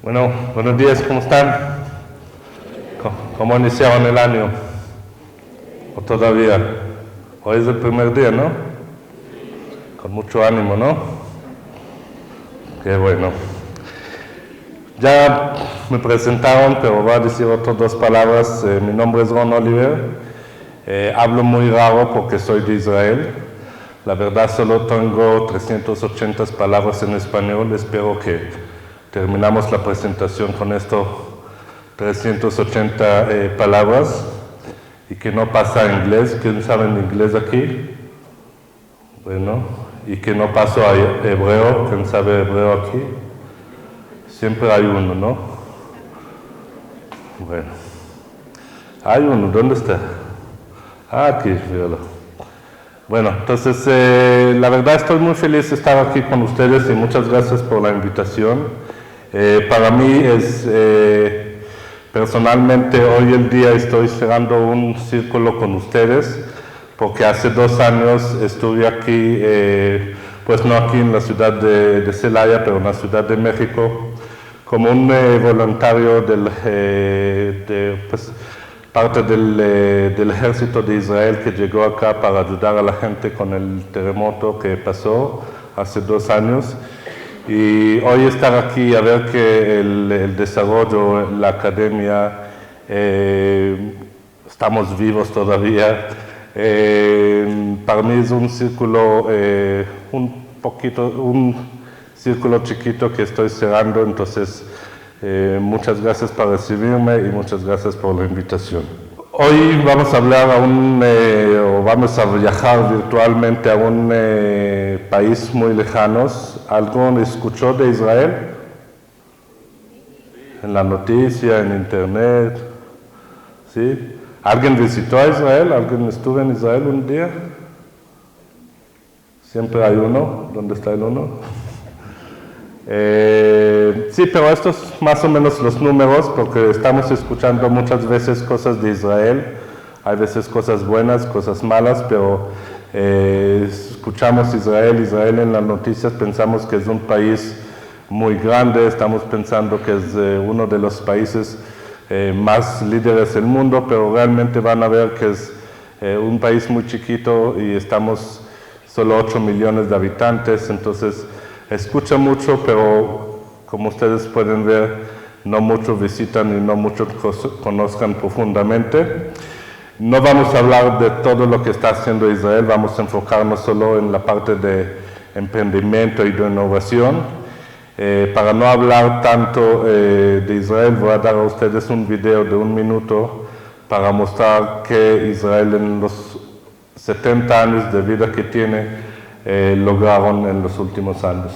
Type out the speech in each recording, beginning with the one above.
Bueno, buenos días, ¿cómo están? ¿Cómo iniciaron el año? ¿O todavía? Hoy es el primer día, ¿no? Con mucho ánimo, ¿no? Qué bueno. Ya me presentaron, pero voy a decir otras dos palabras. Mi nombre es Ron Oliver. Hablo muy raro porque soy de Israel. La verdad solo tengo 380 palabras en español. Espero que terminamos la presentación con esto, 380 palabras, y que no pasa a inglés. ¿Quién sabe en inglés aquí? Bueno, y que no paso a hebreo. ¿Quién sabe hebreo aquí? Siempre hay uno, ¿no? Bueno, hay uno. ¿Dónde está? Aquí, míralo. Bueno, entonces, la verdad estoy muy feliz de estar aquí con ustedes y muchas gracias por la invitación. Para mí es, personalmente, hoy el día estoy cerrando un círculo con ustedes, porque hace 2 años estuve aquí, pues no aquí en la ciudad de Celaya, pero en la Ciudad de México, como un voluntario pues, parte del ejército de Israel que llegó acá para ayudar a la gente con el terremoto que pasó hace 2 años. Y hoy estar aquí a ver que el desarrollo, la academia, estamos vivos todavía, para mí es un círculo, un círculo chiquito que estoy cerrando. Entonces muchas gracias por recibirme y muchas gracias por la invitación. Hoy vamos a hablar o vamos a viajar virtualmente a un país muy lejano. ¿Alguien escuchó de Israel? En la noticia, en internet. ¿Sí? ¿Alguien visitó a Israel? ¿Alguien estuvo en Israel un día? Siempre hay uno. ¿Dónde está el uno? Sí, pero estos más o menos los números, porque estamos escuchando muchas veces cosas de Israel, hay veces cosas buenas, cosas malas, pero escuchamos Israel en las noticias, pensamos que es un país muy grande, estamos pensando que es uno de los países más líderes del mundo, pero realmente van a ver que es un país muy chiquito y estamos solo 8 millones de habitantes. Entonces escucha mucho, pero como ustedes pueden ver, no muchos visitan y no muchos conozcan profundamente. No vamos a hablar de todo lo que está haciendo Israel, vamos a enfocarnos solo en la parte de emprendimiento y de innovación. Para no hablar tanto de Israel, voy a dar a ustedes un video de 1 minuto para mostrar que Israel en los 70 años de vida que tiene, lograron en los últimos años.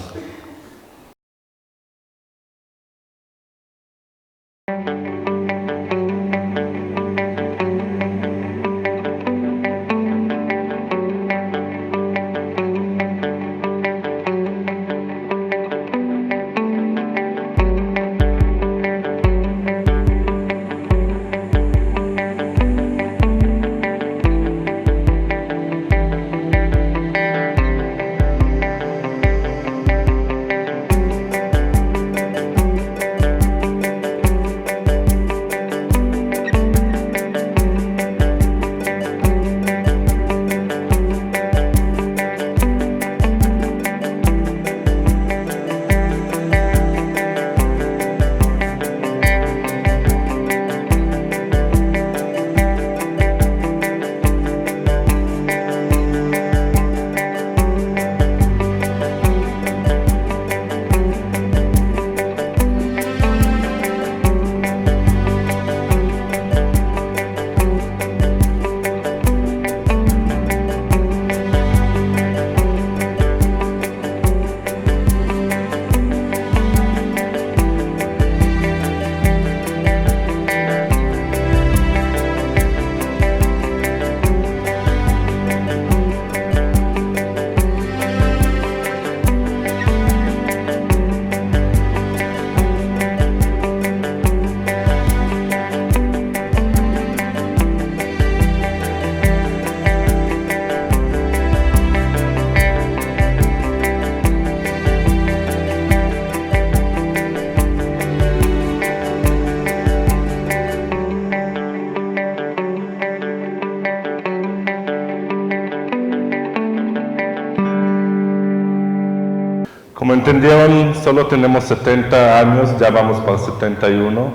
Como entendieron, solo tenemos 70 años, ya vamos para 71.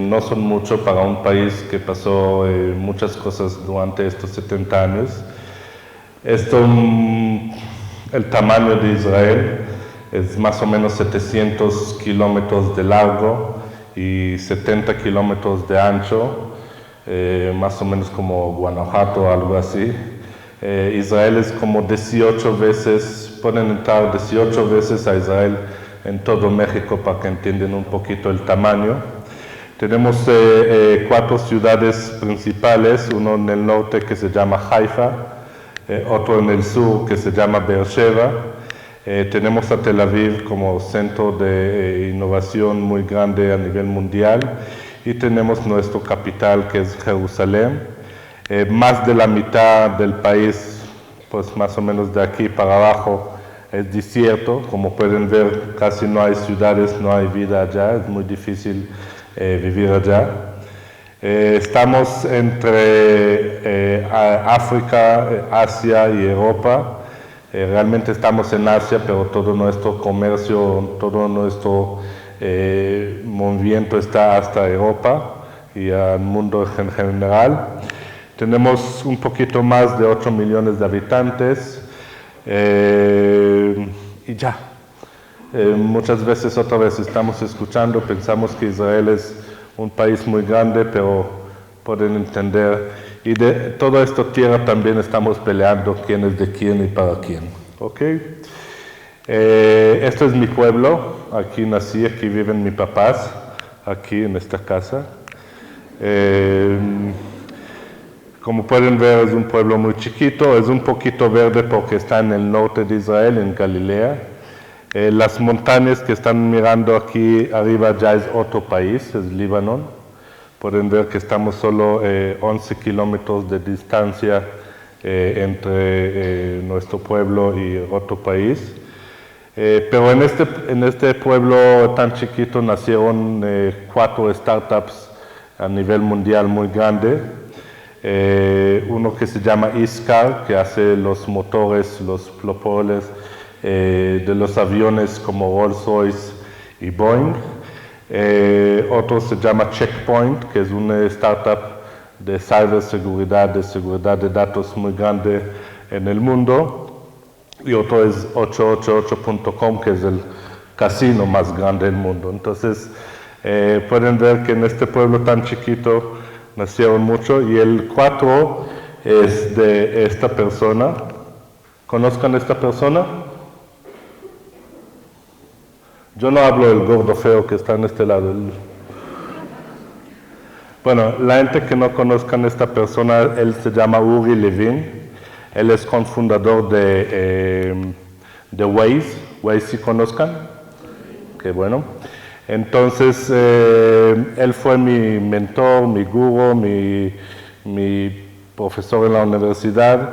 No son mucho para un país que pasó muchas cosas durante estos 70 años. El tamaño de Israel es más o menos 700 kilómetros de largo y 70 kilómetros de ancho, más o menos como Guanajuato o algo así. Israel es como 18 veces, pueden entrar 18 veces a Israel en todo México para que entiendan un poquito el tamaño. Tenemos 4 ciudades principales, uno en el norte que se llama Haifa, otro en el sur que se llama Beersheba. Tenemos a Tel Aviv como centro de innovación muy grande a nivel mundial y tenemos nuestro capital que es Jerusalén. Más de la mitad del país, pues más o menos de aquí para abajo, es desierto. Como pueden ver, casi no hay ciudades, no hay vida allá, es muy difícil vivir allá. Estamos entre África, Asia y Europa. Realmente estamos en Asia, pero todo nuestro comercio, todo nuestro movimiento está hasta Europa y al mundo en general. Tenemos un poquito más de 8 millones de habitantes y ya. Muchas veces otra vez estamos escuchando, pensamos que Israel es un país muy grande, pero pueden entender. Y de toda esta tierra también estamos peleando quién es de quién y para quién. ¿Ok? Este es mi pueblo, aquí nací, aquí viven mis papás, aquí en esta casa. Como pueden ver, es un pueblo muy chiquito, es un poquito verde porque está en el norte de Israel, en Galilea. Las montañas que están mirando aquí arriba ya es otro país, es Líbano. Pueden ver que estamos solo 11 kilómetros de distancia entre nuestro pueblo y otro país. Pero en este pueblo tan chiquito nacieron 4 startups a nivel mundial muy grande. Uno que se llama Iscar, que hace los motores, los propellers de los aviones como Rolls-Royce y Boeing. Otro se llama Checkpoint, que es una startup de ciberseguridad, de seguridad de datos muy grande en el mundo. Y otro es 888.com, que es el casino más grande del mundo. Entonces, pueden ver que en este pueblo tan chiquito nacieron mucho, y el 4 es de esta persona. ¿Conozcan a esta persona? Yo no hablo del gordo feo que está en este lado. Bueno, la gente que no conozcan a esta persona, él se llama Uri Levin. Él es cofundador de Waze. Waze, ¿sí conozcan? Qué bueno. Entonces, él fue mi mentor, mi gurú, mi profesor en la universidad,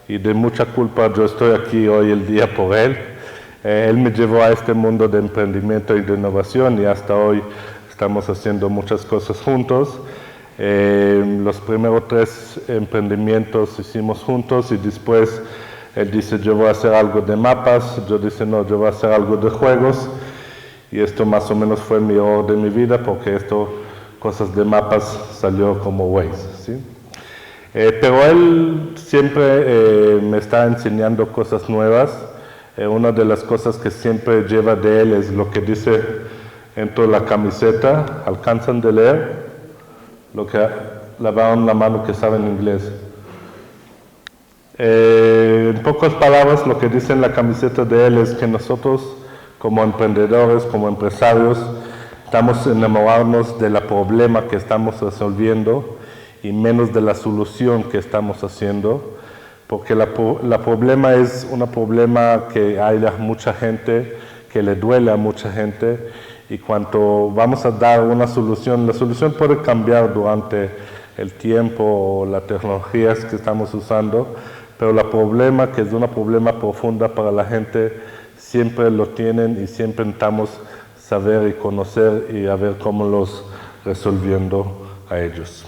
y de mucha culpa yo estoy aquí hoy el día por él. Él me llevó a este mundo de emprendimiento y de innovación, y hasta hoy estamos haciendo muchas cosas juntos. Los primeros 3 emprendimientos hicimos juntos, y después él dice, yo voy a hacer algo de mapas, yo dice, no, yo voy a hacer algo de juegos. Y esto más o menos fue mi error de mi vida, porque cosas de mapas salió como Waze, ¿sí? Pero él siempre me está enseñando cosas nuevas. Una de las cosas que siempre lleva de él es lo que dice dentro de la camiseta. ¿Alcanzan de leer? Lo que levantaron la mano que saben inglés. En pocas palabras, lo que dice en la camiseta de él es que nosotros, como emprendedores, como empresarios, estamos enamorados del problema que estamos resolviendo y menos de la solución que estamos haciendo, porque la problema es un problema que hay a mucha gente, que le duele a mucha gente, y cuando vamos a dar una solución, la solución puede cambiar durante el tiempo o las tecnologías que estamos usando, pero el problema, que es un problema profundo para la gente, siempre lo tienen, y siempre intentamos saber y conocer y a ver cómo los resolviendo a ellos.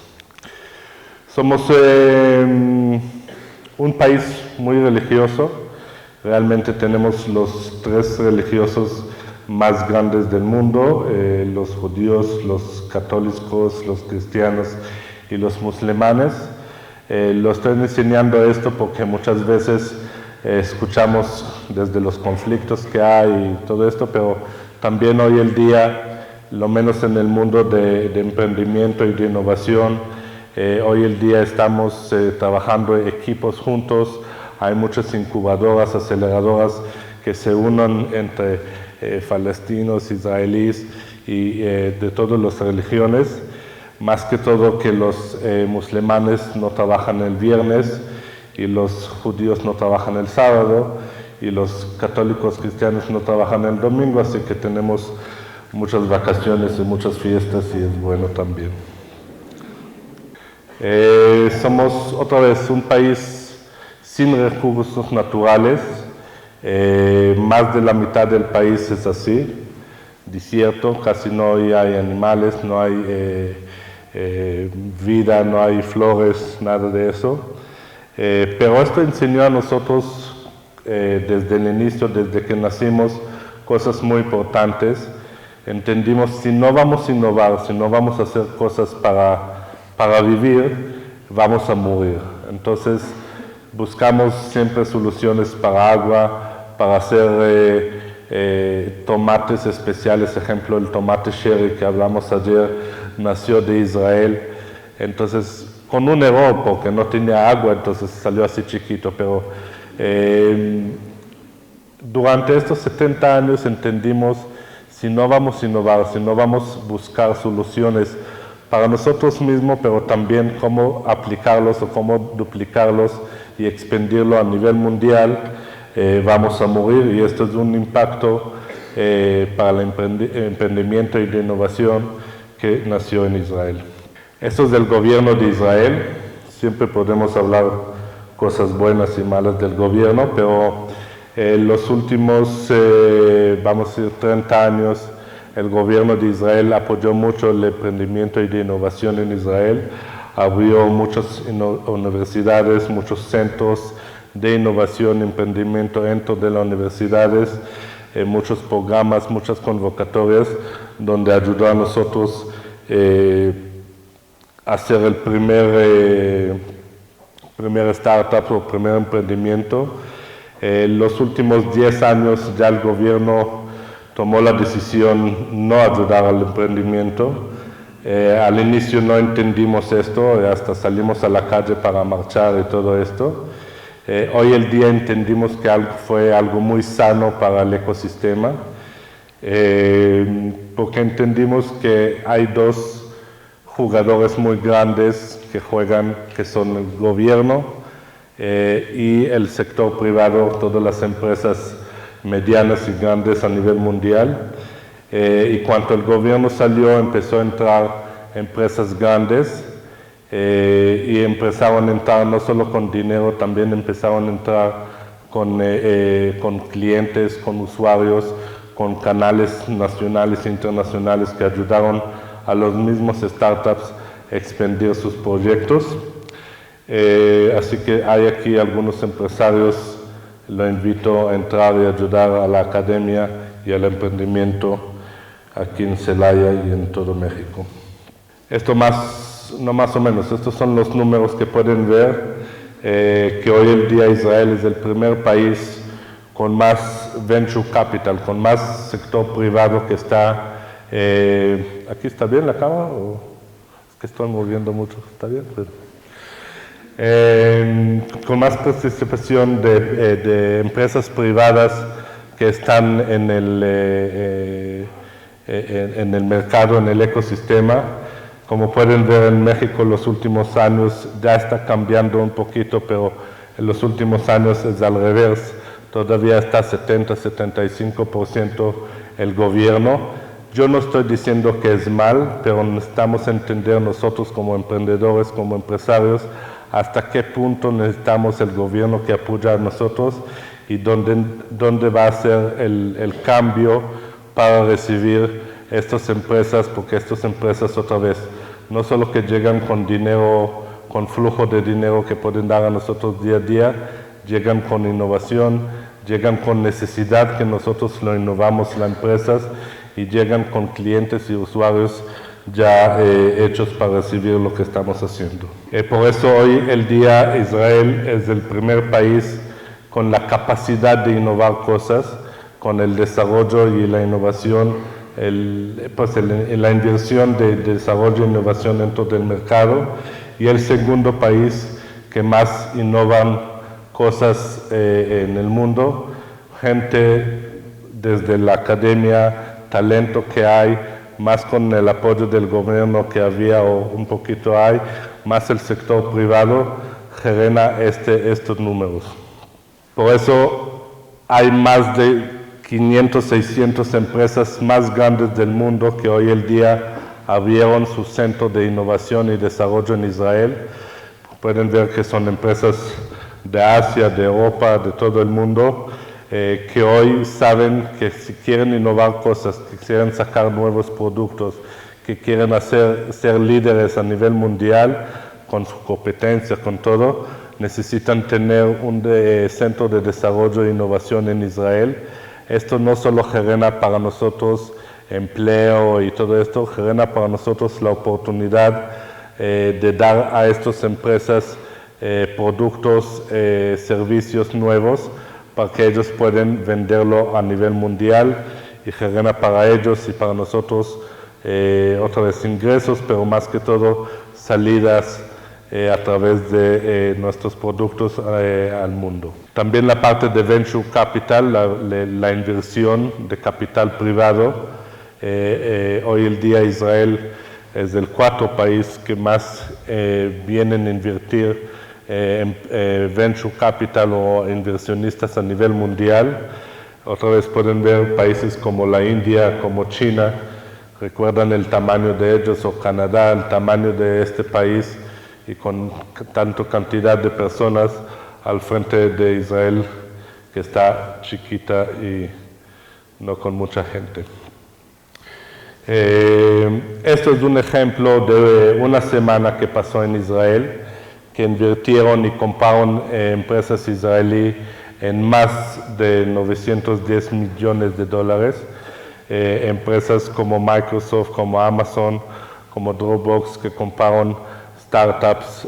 Somos un país muy religioso. Realmente tenemos los tres religiosos más grandes del mundo, los judíos, los católicos, los cristianos y los musulmanes. Lo estoy enseñando esto porque muchas veces escuchamos desde los conflictos que hay y todo esto, pero también hoy en día, lo menos en el mundo de emprendimiento y de innovación, hoy en día estamos trabajando equipos juntos. Hay muchas incubadoras, aceleradoras que se unen entre palestinos, israelíes y de todas las religiones. Más que todo que los musulmanes no trabajan el viernes y los judíos no trabajan el sábado y los católicos cristianos no trabajan el domingo, así que tenemos muchas vacaciones y muchas fiestas y es bueno también. Somos otra vez un país sin recursos naturales, más de la mitad del país es así, desierto, casi no hay animales, no hay vida, no hay flores, nada de eso. Pero esto enseñó a nosotros desde el inicio, desde que nacimos, cosas muy importantes. Entendimos, si no vamos a innovar, si no vamos a hacer cosas para vivir, vamos a morir. Entonces, buscamos siempre soluciones para agua, para hacer tomates especiales. Ejemplo, el tomate cherry que hablamos ayer nació de Israel. Entonces, con un error, porque no tenía agua, entonces salió así chiquito. Pero durante estos 70 años entendimos, si no vamos a innovar, si no vamos a buscar soluciones para nosotros mismos, pero también cómo aplicarlos o cómo duplicarlos y expandirlo a nivel mundial, vamos a morir. Y esto es un impacto para el emprendimiento y la innovación que nació en Israel. Esto es del gobierno de Israel. Siempre podemos hablar cosas buenas y malas del gobierno, pero los últimos, vamos a decir, 30 años, el gobierno de Israel apoyó mucho el emprendimiento y la innovación en Israel. Abrió muchas universidades, muchos centros de innovación y emprendimiento dentro de las universidades, muchos programas, muchas convocatorias, donde ayudó a nosotros a hacer el primer startup o primer emprendimiento. Los últimos 10 años ya el gobierno tomó la decisión no ayudar al emprendimiento. Al inicio no entendimos esto, hasta salimos a la calle para marchar y todo esto. Hoy el día entendimos que fue algo muy sano para el ecosistema, porque entendimos que hay dos jugadores muy grandes que juegan, que son el gobierno y el sector privado, todas las empresas medianas y grandes a nivel mundial. Y cuando el gobierno salió, empezó a entrar empresas grandes y empezaron a entrar no solo con dinero, también empezaron a entrar con clientes, con usuarios, con canales nacionales e internacionales que ayudaron a los mismos startups a expandir sus proyectos. Así que hay aquí algunos empresarios, lo invito a entrar y ayudar a la academia y al emprendimiento aquí en Celaya y en todo México. Esto no más o menos, estos son los números que pueden ver, que hoy en día Israel es el primer país con más venture capital, con más sector privado que está, ¿aquí está bien la cámara? ¿O es que estoy moviendo mucho? ¿Está bien? Con más participación de empresas privadas que están en el mercado, en el ecosistema. Como pueden ver en México, los últimos años ya está cambiando un poquito, pero en los últimos años es al revés. Todavía está 70-75% el gobierno. Yo no estoy diciendo que es mal, pero necesitamos entender nosotros como emprendedores, como empresarios, hasta qué punto necesitamos el gobierno que apoya a nosotros y dónde va a ser el cambio para recibir estas empresas, porque estas empresas otra vez, no solo que llegan con dinero, con flujo de dinero que pueden dar a nosotros día a día, llegan con innovación, llegan con necesidad que nosotros lo innovamos las empresas y llegan con clientes y usuarios ya hechos para recibir lo que estamos haciendo. Por eso hoy el día Israel es el primer país con la capacidad de innovar cosas, con el desarrollo y la innovación, la inversión de desarrollo e innovación dentro del mercado, y el segundo país que más innovan cosas en el mundo, gente desde la academia, talento que hay, más con el apoyo del gobierno que había o un poquito hay, más el sector privado, genera estos números. Por eso hay más de 500, 600 empresas más grandes del mundo que hoy el día abrieron su centro de innovación y desarrollo en Israel. Pueden ver que son empresas de Asia, de Europa, de todo el mundo, que hoy saben que si quieren innovar cosas, que quieren sacar nuevos productos, que quieren ser líderes a nivel mundial, con su competencia, con todo, necesitan tener un centro de desarrollo e innovación en Israel. Esto no solo genera para nosotros empleo y todo esto, genera para nosotros la oportunidad de dar a estas empresas productos, servicios nuevos para que ellos puedan venderlo a nivel mundial y genera para ellos y para nosotros otra vez ingresos, pero más que todo salidas a través de nuestros productos al mundo. También la parte de Venture Capital, la inversión de capital privado. Hoy el día Israel es el cuarto país que más vienen a invertir en Venture Capital o inversionistas a nivel mundial. Otra vez pueden ver países como la India, como China, recuerdan el tamaño de ellos, o Canadá, el tamaño de este país, y con tanta cantidad de personas al frente de Israel, que está chiquita y no con mucha gente. Esto es un ejemplo de una semana que pasó en Israel, que invirtieron y compraron empresas israelíes en más de 910 millones de dólares. Empresas como Microsoft, como Amazon, como Dropbox, que compraron startups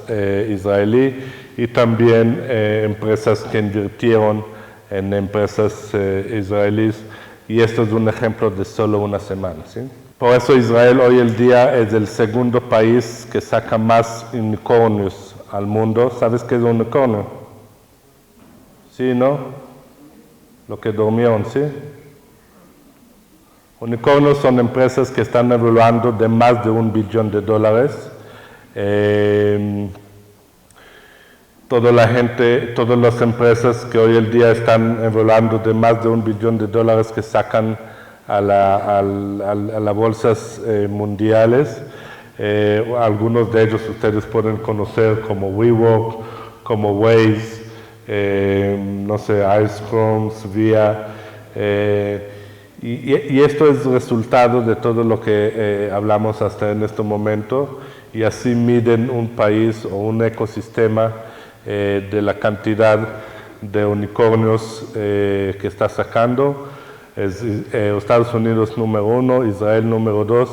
israelíes, y también empresas que invirtieron en empresas israelíes, y esto es un ejemplo de solo una semana, ¿sí? Por eso Israel hoy el día es el segundo país que saca más unicornios al mundo. ¿Sabes qué es un unicornio? ¿Sí, no? Lo que durmieron, ¿sí? Unicornios son empresas que están evaluando de más de $1 billón. Todas las empresas que hoy el día están evaluando de más de $1 billón que sacan a las bolsas mundiales. Algunos de ellos ustedes pueden conocer como WeWork, como Waze, no sé, Ice Via. Y esto es resultado de todo lo que hablamos hasta en este momento, y así miden un país o un ecosistema de la cantidad de unicornios que está sacando. Es Estados Unidos número 1, Israel número 2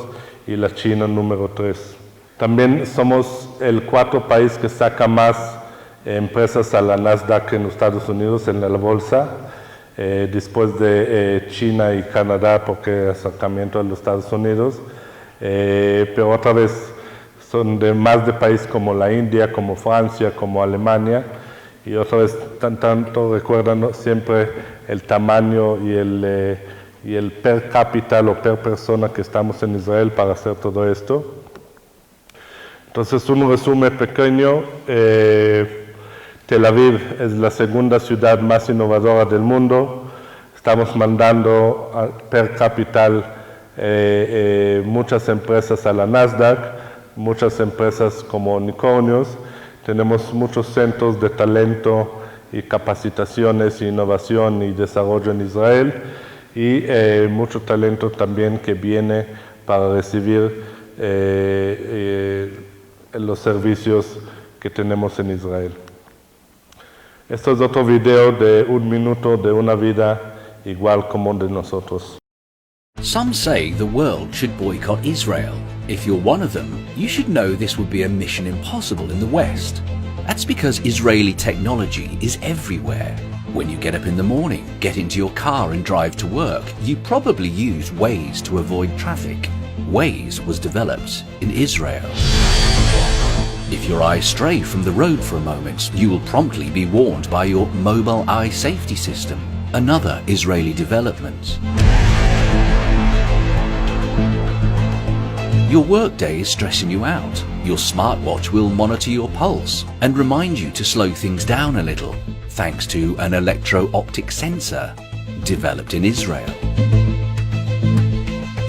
y la China número 3. También somos el cuarto país que saca más empresas a la Nasdaq en Estados Unidos, en la bolsa, después de China y Canadá, porque es acercamiento a los Estados Unidos, pero otra vez son de más de países como la India, como Francia, como Alemania, y otra vez tanto recuerdan siempre el tamaño y el per cápita o per persona que estamos en Israel para hacer todo esto. Entonces, un resumen pequeño. Tel Aviv es la segunda ciudad más innovadora del mundo. Estamos mandando per cápita muchas empresas a la Nasdaq, muchas empresas como unicornios. Tenemos muchos centros de talento y capacitaciones, innovación y desarrollo en Israel, y mucho talento también que viene para recibir los servicios que tenemos en Israel. Esto es otro video de 1 minuto de una vida igual como de nosotros. Some say the world should boycott Israel. If you're one of them, you should know this would be a mission impossible in the West. That's because Israeli technology is everywhere. When you get up in the morning, get into your car and drive to work, you probably use Waze to avoid traffic. Waze was developed in Israel. If your eyes stray from the road for a moment, you will promptly be warned by your mobile eye safety system, another Israeli development. Your workday is stressing you out. Your smartwatch will monitor your pulse and remind you to slow things down a little, thanks to an electro-optic sensor developed in Israel.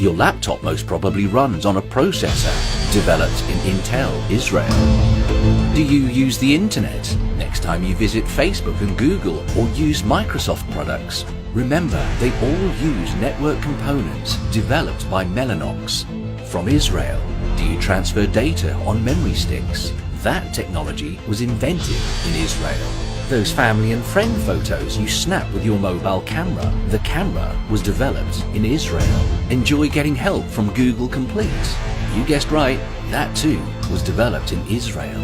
Your laptop most probably runs on a processor developed in Intel, Israel. Do you use the internet? Next time you visit Facebook and Google or use Microsoft products, remember they all use network components developed by Mellanox. From Israel, do you transfer data on memory sticks? That technology was invented in Israel. Those family and friend photos you snap with your mobile camera, the camera was developed in Israel. Enjoy getting help from Google Complete? You guessed right, that too was developed in Israel.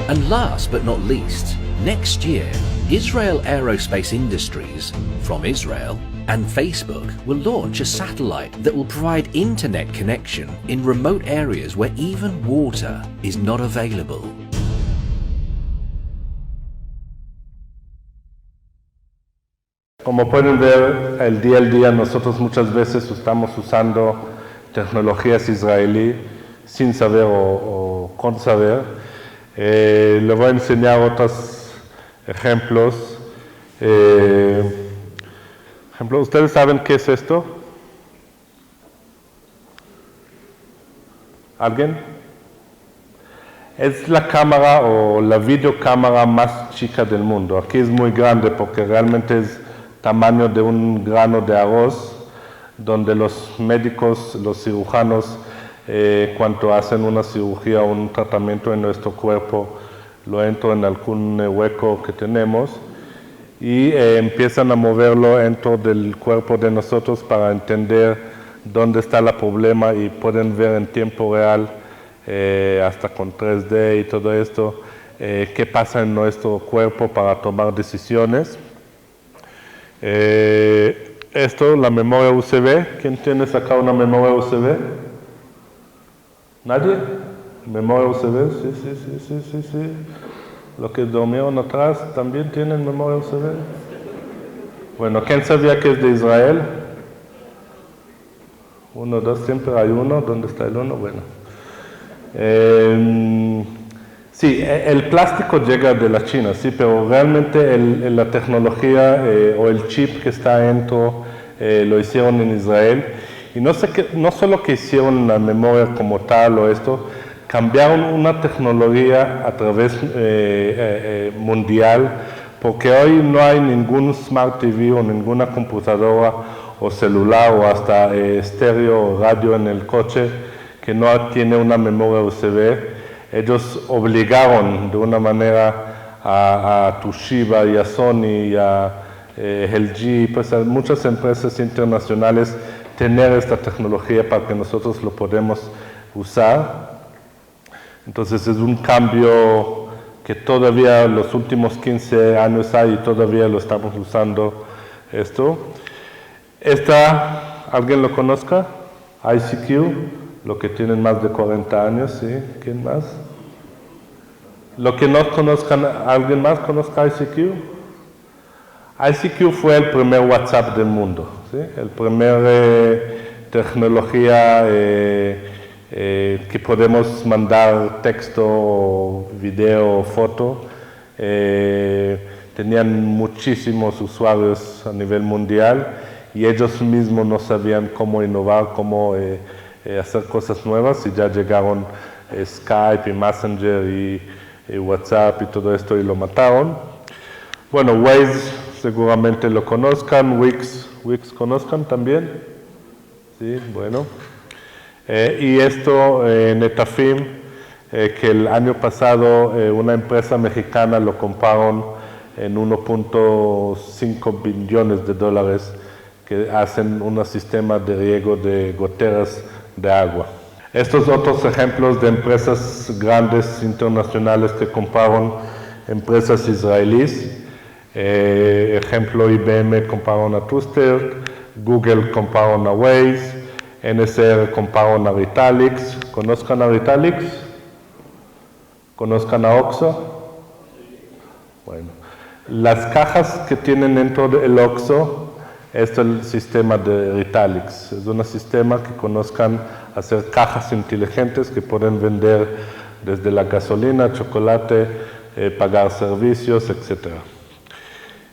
And last but not least, next year, Israel Aerospace Industries, from Israel, and Facebook will launch a satellite that will provide internet connection in remote areas where even water is not available. Como pueden ver, el día al día nosotros muchas veces estamos usando tecnologías israelí sin saber o con saber. Le voy a enseñar otros ejemplos. ¿Ustedes saben qué es esto? ¿Alguien? Es la cámara o la videocámara más chica del mundo. Aquí es muy grande porque realmente es tamaño de un grano de arroz, donde los médicos, los cirujanos, cuando hacen una cirugía o un tratamiento en nuestro cuerpo, lo entran en algún hueco que tenemos y empiezan a moverlo dentro del cuerpo de nosotros para entender dónde está el problema y pueden ver en tiempo real, hasta con 3D y todo esto, qué pasa en nuestro cuerpo para tomar decisiones. Esto, la memoria USB. ¿Quién tiene acá una memoria USB? ¿Nadie? ¿Memoria USB? Sí. Los que durmieron atrás también tienen memoria USB. Bueno, ¿quién sabía que es de Israel? 1, 2, siempre hay uno. ¿Dónde está el uno? Bueno. Sí, el plástico llega de la China, sí, pero realmente la tecnología o el chip que está dentro lo hicieron en Israel. Y no solo que hicieron la memoria como tal o esto, cambiaron una tecnología a través mundial, porque hoy no hay ningún Smart TV o ninguna computadora o celular o hasta estéreo o radio en el coche que no tiene una memoria USB. Ellos obligaron de una manera a Toshiba y a Sony y a LG, pues a muchas empresas internacionales tener esta tecnología para que nosotros lo podamos usar. Entonces es un cambio que todavía los últimos 15 años hay y todavía lo estamos usando esto. ¿Alguien lo conozca? ICQ. Lo que tienen más de 40 años, ¿sí? ¿Quién más? Lo que no conozcan, ¿alguien más conozca ICQ? ICQ fue el primer WhatsApp del mundo, ¿sí? El primer tecnología que podemos mandar texto, video, foto. Tenían muchísimos usuarios a nivel mundial y ellos mismos no sabían cómo innovar, cómo hacer cosas nuevas y ya llegaron Skype y Messenger y WhatsApp y todo esto y lo mataron. Bueno, Waze seguramente lo conozcan, Wix conozcan también. Sí, bueno. Y esto, Netafim, que el año pasado una empresa mexicana lo compraron en 1.5 billones de dólares que hacen un sistema de riego de goteras de agua. Estos otros ejemplos de empresas grandes internacionales que compraron empresas israelíes, ejemplo IBM compraron a Twister, Google compraron a Waze, NSR compraron a Ritalix. ¿Conozcan a Ritalix? ¿Conozcan a Oxxo? Bueno, las cajas que tienen dentro del Oxxo es el sistema de Ritalix. Es un sistema que conozcan hacer cajas inteligentes que pueden vender desde la gasolina, chocolate, pagar servicios, etc.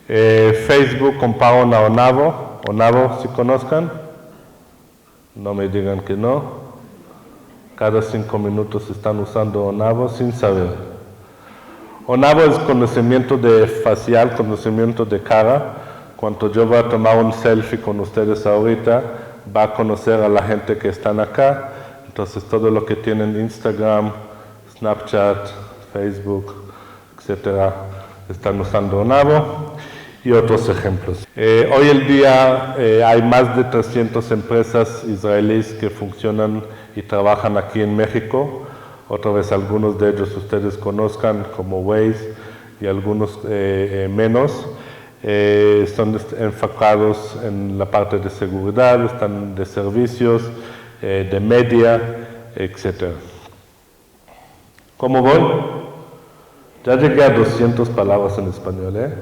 Facebook compraron a Onavo. Onavo, ¿sí conozcan? No me digan que no. Cada 5 minutos están usando Onavo sin saber. Onavo es conocimiento de facial, conocimiento de cara. Cuando yo voy a tomar un selfie con ustedes ahorita, va a conocer a la gente que están acá. Entonces todo lo que tienen Instagram, Snapchat, Facebook, etcétera, están usando Onavo. Y otros ejemplos. Hoy en día hay más de 300 empresas israelíes que funcionan y trabajan aquí en México. Otra vez algunos de ellos ustedes conozcan como Waze y algunos menos. Son enfocados en la parte de seguridad, están de servicios, de media, etc. ¿Cómo voy? Ya llegué a 200 palabras en español,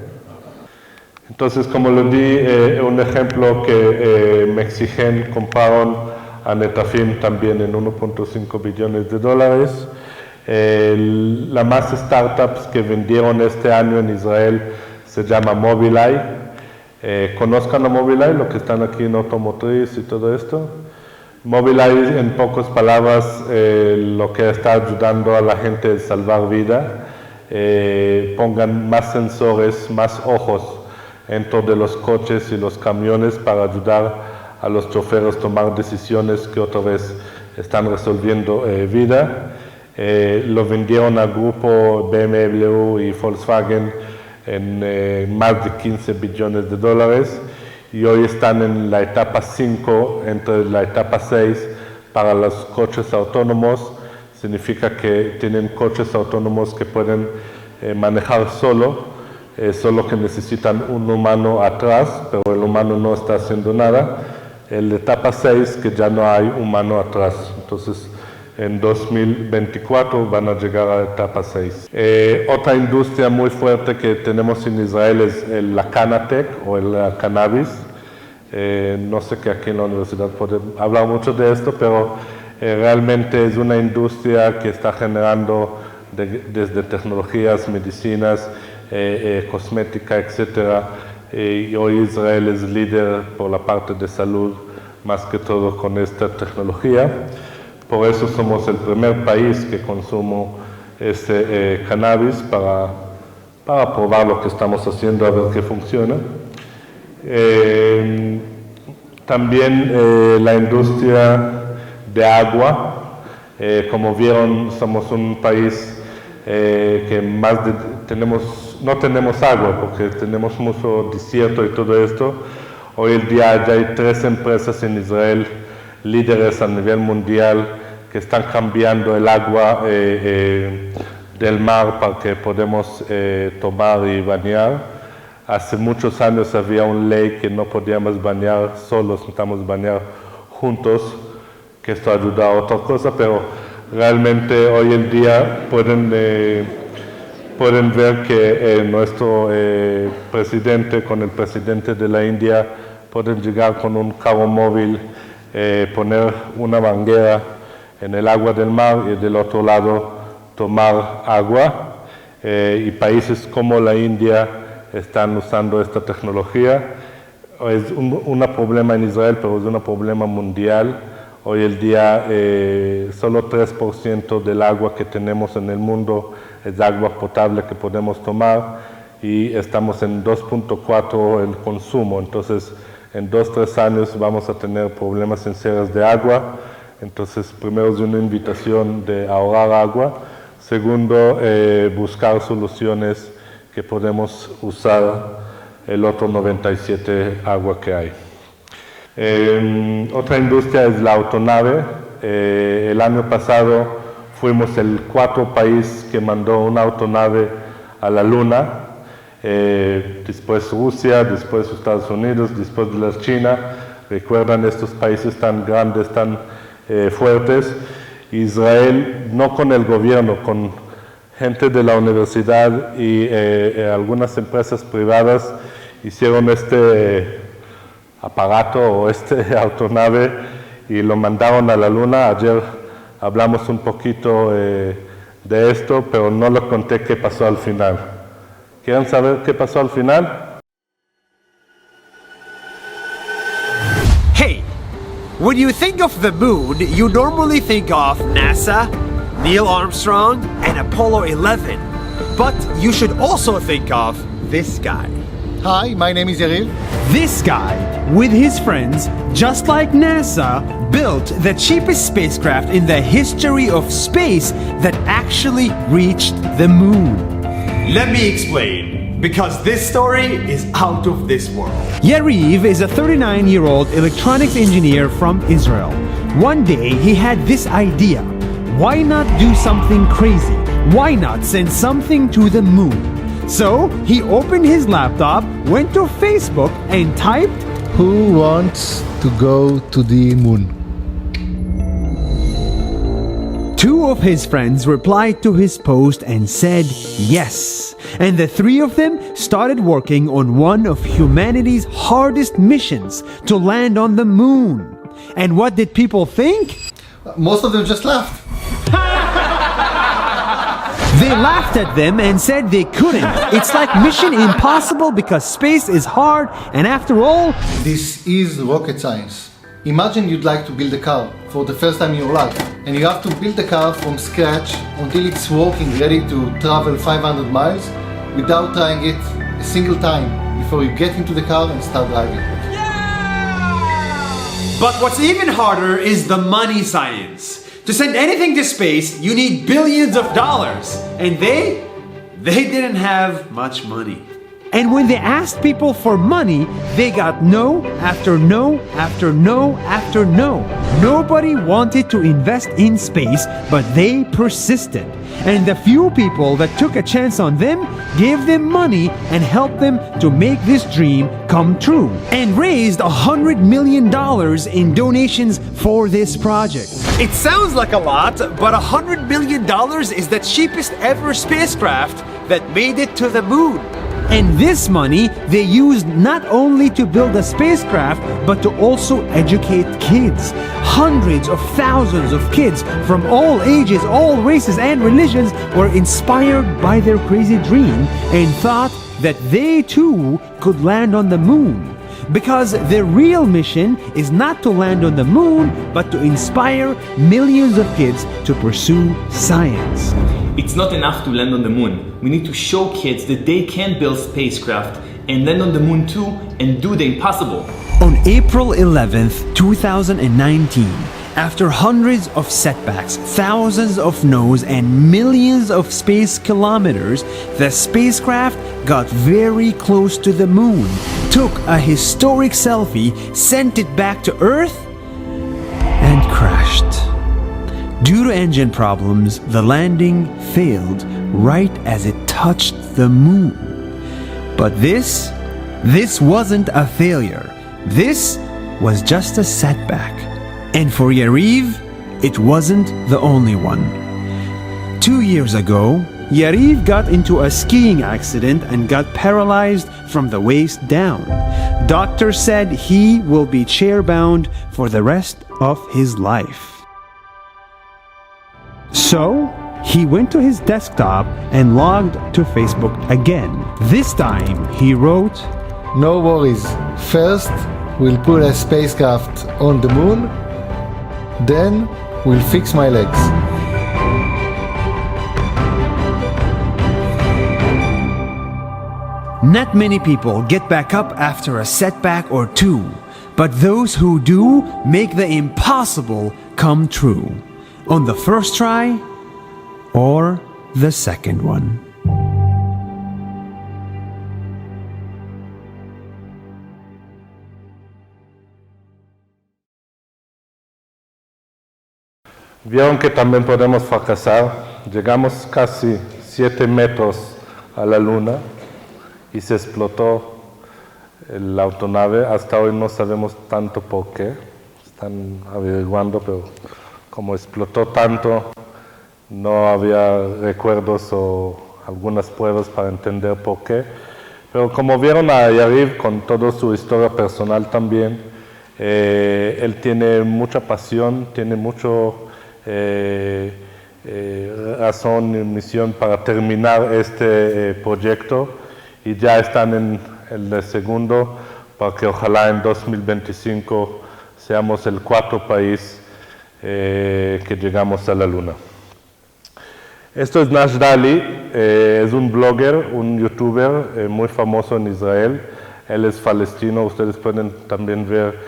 Entonces, como les di, un ejemplo que Mexigen compraron a Netafim también en 1.5 billones de dólares. La más startups que vendieron este año en Israel se llama Mobileye. ¿Conozcan a Mobileye, lo que están aquí en automotriz y todo esto? Mobileye, en pocas palabras, lo que está ayudando a la gente es salvar vida. Pongan más sensores, más ojos dentro de los coches y los camiones para ayudar a los choferes a tomar decisiones que otra vez están resolviendo vida. Lo vendieron al grupo BMW y Volkswagen en más de 15 billones de dólares y hoy están en la etapa 5, entre la etapa 6 para los coches autónomos. Significa que tienen coches autónomos que pueden manejar solo que necesitan un humano atrás, pero el humano no está haciendo nada. En la etapa 6, que ya no hay humano atrás. Entonces, en 2024 van a llegar a la etapa 6. Otra industria muy fuerte que tenemos en Israel es la Canatech o el cannabis. No sé que aquí en la universidad podemos hablar mucho de esto, pero realmente es una industria que está generando desde tecnologías, medicinas, cosmética, etcétera, y hoy Israel es líder por la parte de salud, más que todo con esta tecnología. Por eso somos el primer país que consume este cannabis para probar lo que estamos haciendo, a ver qué funciona. También la industria de agua. Como vieron, somos un país que no tenemos agua porque tenemos mucho desierto y todo esto. Hoy en día ya hay 3 empresas en Israel, líderes a nivel mundial, que están cambiando el agua del mar para que podamos tomar y bañar. Hace muchos años había una ley que no podíamos bañar solos, necesitamos bañar juntos, que esto ayuda a otra cosa, pero realmente hoy en día pueden ver que nuestro presidente con el presidente de la India pueden llegar con un carro móvil, poner una manguera en el agua del mar y del otro lado tomar agua. Y países como la India están usando esta tecnología. Es un problema en Israel, pero es un problema mundial. Hoy en día solo 3% del agua que tenemos en el mundo es agua potable que podemos tomar y estamos en 2.4 el consumo. Entonces, en 2-3 años vamos a tener problemas sinceros de agua. Entonces, primero es una invitación de ahorrar agua. Segundo, buscar soluciones que podemos usar el otro 97 agua que hay. Otra industria es la autonave. El año pasado fuimos el cuarto país que mandó una autonave a la Luna, después Rusia, después Estados Unidos, después de la China. Recuerdan estos países tan grandes, tan fuertes. Israel, no con el gobierno, con gente de la universidad y algunas empresas privadas hicieron este aparato o este autonave y lo mandaron a la Luna. Ayer hablamos un poquito de esto, pero no lo conté qué pasó al final. ¿Quieren saber qué pasó al final? Hey, when you think of the moon, you normally think of NASA, Neil Armstrong, and Apollo 11. But you should also think of this guy. Hi, my name is Yariv. This guy, with his friends, just like NASA, built the cheapest spacecraft in the history of space that actually reached the moon. Let me explain, because this story is out of this world. Yariv is a 39-year-old electronics engineer from Israel. One day he had this idea. Why not do something crazy? Why not send something to the moon? So he opened his laptop, went to Facebook and typed, Who wants to go to the moon? Two of his friends replied to his post and said yes. And the three of them started working on one of humanity's hardest missions, to land on the moon. And what did people think? Most of them just laughed. They laughed at them and said they couldn't. It's like Mission Impossible because space is hard, and after all, This is rocket science. Imagine you'd like to build a car for the first time in your life, and you have to build the car from scratch until it's working, ready to travel 500 miles without trying it a single time before you get into the car and start driving. But what's even harder is the money science. To send anything to space, you need billions of dollars. And they didn't have much money. and when they asked people for money, they got no after no after no after no. Nobody wanted to invest in space, but they persisted. And the few people that took a chance on them gave them money and helped them to make this dream come true, and raised $100 million in donations for this project. It sounds like a lot, but $100 million is the cheapest ever spacecraft that made it to the moon. And this money they used not only to build a spacecraft, but to also educate kids. Hundreds of thousands of kids from all ages, all races and religions were inspired by their crazy dream and thought that they too could land on the moon. Because their real mission is not to land on the moon, but to inspire millions of kids to pursue science. It's not enough to land on the moon. We need to show kids that they can build spacecraft and land on the moon too and do the impossible. On April 11th, 2019, after hundreds of setbacks, thousands of no's, and millions of space kilometers, the spacecraft got very close to the moon, took a historic selfie, sent it back to Earth, and crashed. Due to engine problems, the landing failed right as it touched the moon. But this wasn't a failure. This was just a setback. And for Yariv, it wasn't the only one. 2 years ago, Yariv got into a skiing accident and got paralyzed from the waist down. Doctors said he will be chair-bound for the rest of his life. So, he went to his desktop and logged to Facebook again. This time, he wrote, No worries. First, we'll put a spacecraft on the moon. Then, we'll fix my legs. Not many people get back up after a setback or two, but those who do make the impossible come true. On the first try or the second one. Vieron que también podemos fracasar. Llegamos casi 7 metros a la Luna y se explotó la autonave. Hasta hoy no sabemos tanto por qué. Están averiguando, pero como explotó tanto, no había recuerdos o algunas pruebas para entender por qué. Pero como vieron a Yariv con toda su historia personal también, él tiene mucha pasión, tiene mucho razón y misión para terminar este proyecto, y ya están en el segundo para que ojalá en 2025 seamos el 4º país que llegamos a la Luna. Esto es Nash Dali, es un blogger, un youtuber muy famoso en Israel. Él es palestino. Ustedes pueden también ver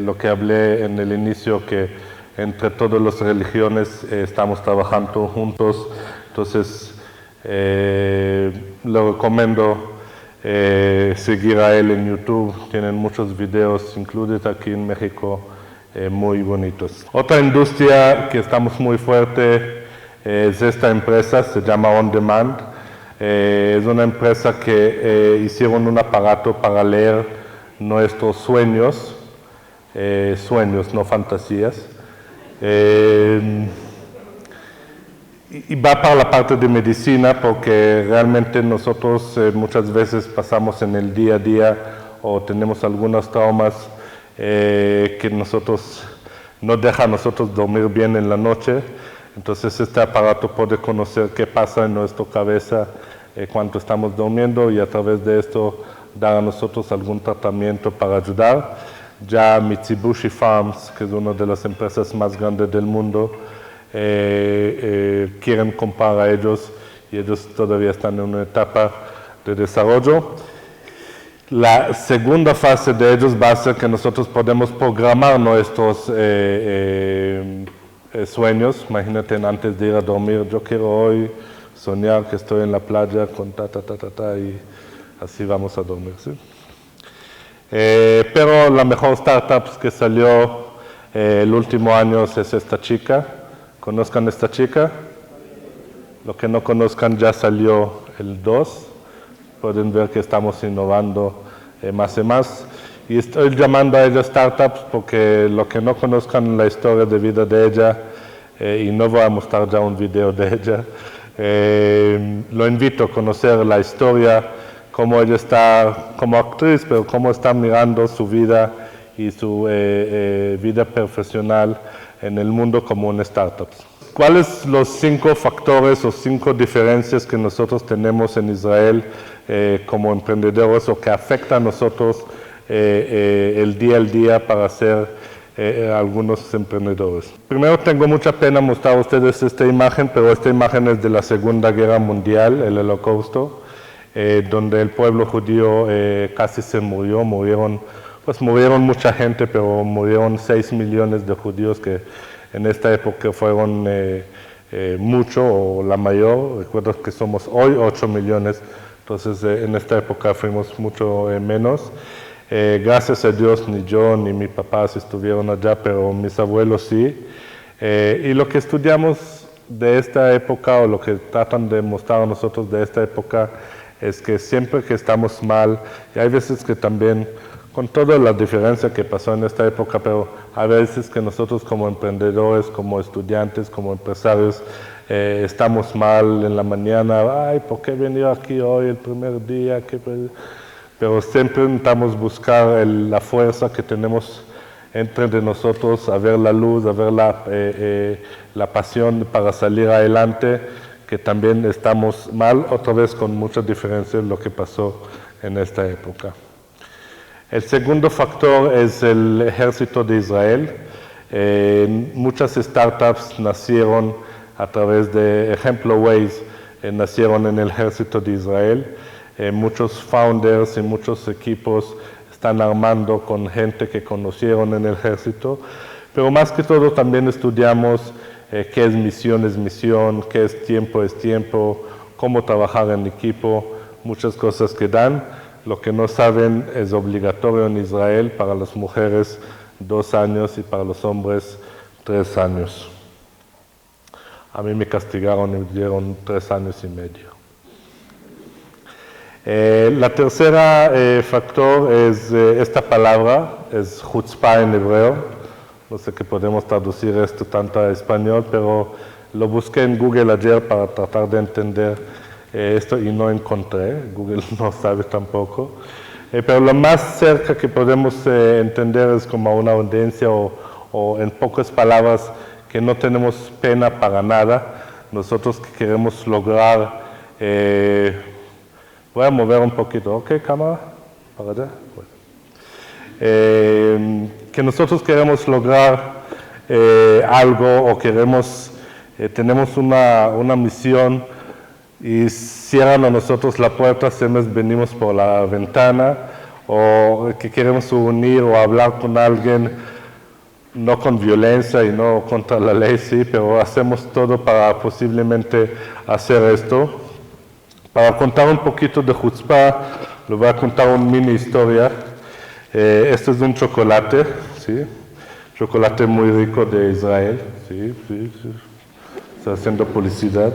lo que hablé en el inicio, que entre todas las religiones estamos trabajando juntos. Entonces, le recomiendo seguir a él en YouTube. Tienen muchos videos, incluidos aquí en México, muy bonitos. Otra industria que estamos muy fuerte es esta empresa, se llama On Demand. Es una empresa que hicieron un aparato para leer nuestros sueños, no fantasías. Y va para la parte de medicina, porque realmente nosotros muchas veces pasamos en el día a día o tenemos algunos traumas que no dejan a nosotros dormir bien en la noche. Entonces este aparato puede conocer qué pasa en nuestra cabeza cuando estamos durmiendo, y a través de esto dar a nosotros algún tratamiento para ayudar. Ya Mitsubishi Farms, que es una de las empresas más grandes del mundo, quieren comprar a ellos, y ellos todavía están en una etapa de desarrollo. La segunda fase de ellos va a ser que nosotros podemos programar nuestros sueños. Imagínate, antes de ir a dormir, yo quiero hoy soñar que estoy en la playa con y así vamos a dormir, ¿sí? Pero la mejor startup que salió el último año es esta chica. ¿Conozcan esta chica? Lo que no conozcan, ya salió el 2. Pueden ver que estamos innovando más y más. Y estoy llamando a ella startups porque lo que no conozcan la historia de vida de ella, y no voy a mostrar ya un video de ella, lo invito a conocer la historia, cómo ella está como actriz, pero cómo está mirando su vida y su vida profesional en el mundo como una startup. ¿Cuáles son los 5 factores o 5 diferencias que nosotros tenemos en Israel como emprendedores, o que afectan a nosotros el día al día para ser algunos emprendedores? Primero, tengo mucha pena mostrar a ustedes esta imagen, pero esta imagen es de la Segunda Guerra Mundial, el Holocausto, donde el pueblo judío casi se murió. Murieron mucha gente, pero murieron 6 millones de judíos, que en esta época fueron mucho, o la mayor. Recuerdo que somos hoy 8 millones, entonces en esta época fuimos mucho menos. Gracias a Dios, ni yo ni mi papá estuvieron allá, pero mis abuelos sí. Y lo que estudiamos de esta época, o lo que tratan de mostrar a nosotros de esta época, es que siempre que estamos mal, y hay veces que también, con toda la diferencia que pasó en esta época, pero hay veces que nosotros como emprendedores, como estudiantes, como empresarios, estamos mal en la mañana. Ay, ¿por qué venir aquí hoy el primer día? Pero siempre intentamos buscar la fuerza que tenemos entre de nosotros, a ver la luz, a ver la pasión para salir adelante, que también estamos mal, otra vez con mucha diferencia en lo que pasó en esta época. El segundo factor es el ejército de Israel. Muchas startups nacieron a través de Ejemplo Ways, nacieron en el ejército de Israel. Muchos founders y muchos equipos están armando con gente que conocieron en el ejército, pero más que todo también estudiamos qué es misión, qué es tiempo, cómo trabajar en equipo, muchas cosas que dan. Lo que no saben, es obligatorio en Israel para las mujeres 2 años y para los hombres 3 años. A mí me castigaron y me dieron 3 años y medio. La tercera factor es esta palabra, es chutzpah en hebreo. No sé qué podemos traducir esto tanto a español, pero lo busqué en Google ayer para tratar de entender esto y no encontré. Google no sabe tampoco. Pero lo más cerca que podemos entender es como una audiencia o en pocas palabras que no tenemos pena para nada. Nosotros que queremos lograr, voy a mover un poquito, ¿ok, cámara? Para allá. Bueno. Que nosotros queremos lograr algo o tenemos una misión y cierran a nosotros la puerta, venimos por la ventana, o que queremos unir o hablar con alguien, no con violencia y no contra la ley, sí, pero hacemos todo para posiblemente hacer esto. Para contar un poquito de chutzpah, les voy a contar una mini historia. Este es un chocolate, sí, chocolate muy rico de Israel, sí, está haciendo publicidad.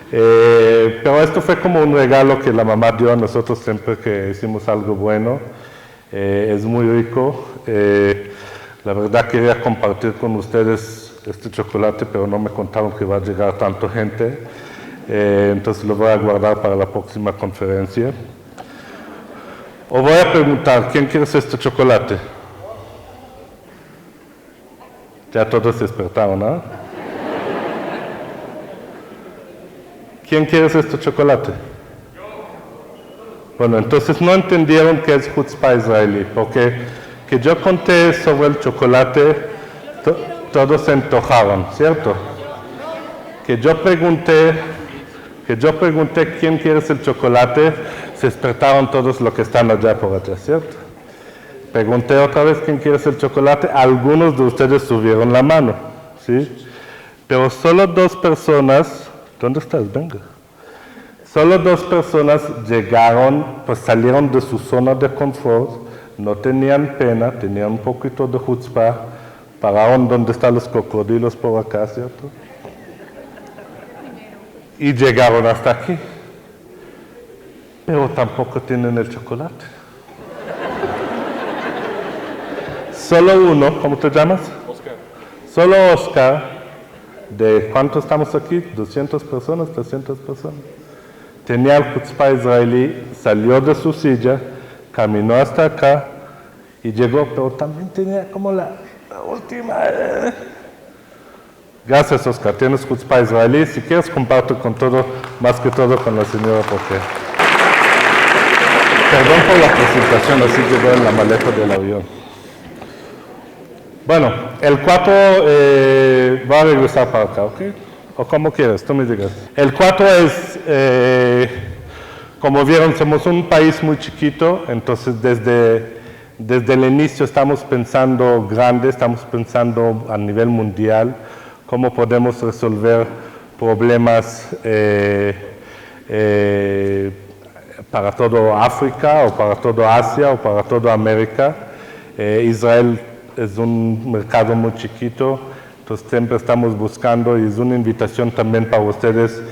Pero esto fue como un regalo que la mamá dio a nosotros siempre que hicimos algo bueno. Es muy rico. La verdad quería compartir con ustedes este chocolate, pero no me contaron que va a llegar tanta gente. Entonces lo voy a guardar para la próxima conferencia. Os voy a preguntar, ¿quién quiere este chocolate? Ya todos despertaron, ¿no? ¿Quién quiere este chocolate? Bueno, entonces no entendieron qué es chutzpah israelí, porque que yo conté sobre el chocolate, todos se antojaron, ¿cierto? Que yo pregunté quién quiere el chocolate, se despertaron todos los que están allá por allá, ¿cierto? Pregunté otra vez quién quiere el chocolate, algunos de ustedes subieron la mano, ¿sí? Pero solo 2 personas, ¿dónde estás? Venga. Solo 2 personas llegaron, pues salieron de su zona de confort, no tenían pena, tenían un poquito de chutzpah, pararon donde están los cocodrilos por acá, ¿cierto? Y llegaron hasta aquí. Pero tampoco tienen el chocolate. Solo uno, ¿cómo te llamas? Oscar. Solo Oscar, ¿de cuánto estamos aquí? ¿200 personas? ¿300 personas? Tenía el chutzpah israelí, salió de su silla, caminó hasta acá y llegó, pero también tenía como la última... Gracias, Oscar. Tienes chutzpah israelí. Si quieres, comparto con todo, más que todo con la señora, porque... Perdón por la presentación, así llegó en la maleta del avión. Bueno, el 4 va a regresar para acá, ¿ok? O como quieras, tú me digas. El 4 es, como vieron, somos un país muy chiquito, entonces desde el inicio estamos pensando grande, estamos pensando a nivel mundial, cómo podemos resolver problemas para todo África, o para todo Asia, o para toda América. Israel es un mercado muy chiquito, entonces siempre estamos buscando, y es una invitación también para ustedes,